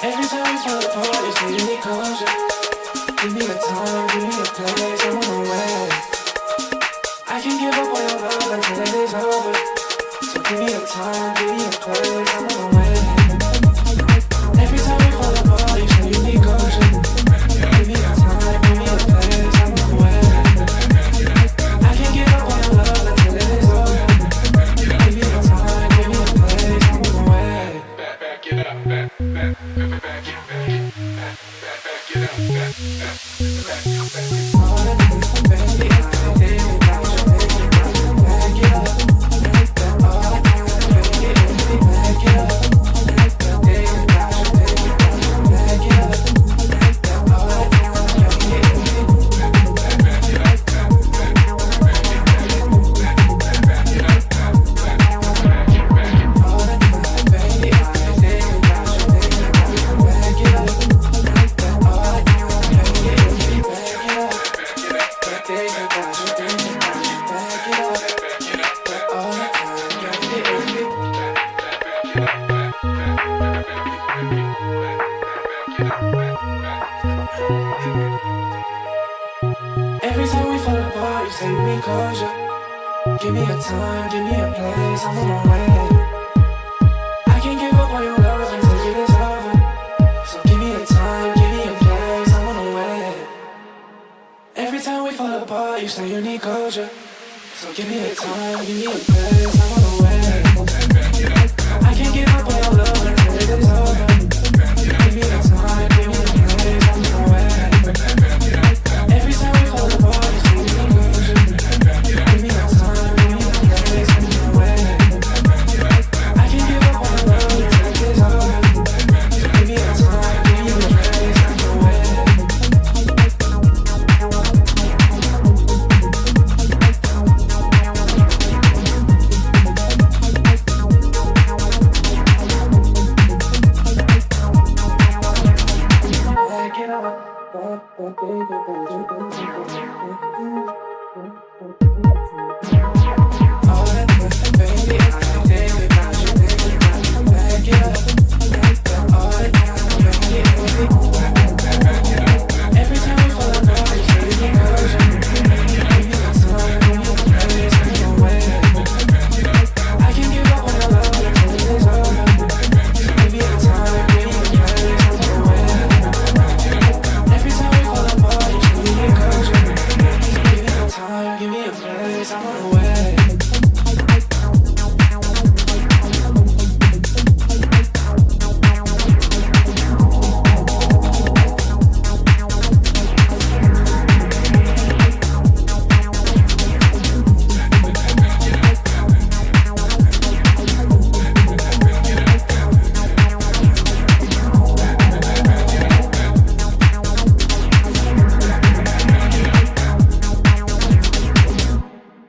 Every time we fall apart, you say you need closure. Give me a time, give me a place, I'm on my way. I can't give up on your love until it is over. So give me a time, give me a place, I'm on my way. Every time we fall apart, you say you need closure. Give me a time, give me a place, I'm on my way. I can't give up on your love until it is over. Give me a time, give me a place, I'm on my way. Back it up, back it up, back it up, back it up. Every time we fall apart, you say you need closure. Give me a time, give me a place, I'm on my way. I can't give up on your love until it is over. So give me a time, give me a place, I'm on my way. Every time we fall apart, you say you need closure. So give me a time, give me a place, I'm on my way. I can't give up on your love until it is over. Give me a time, give me a place, I'm on my way. Every time we fall apart, you say you need closure. Give me a time, give me a place, I'm on my way. I can't give up on your love until it is over. Give me a time, give me a place, I'm on my way. Back it up.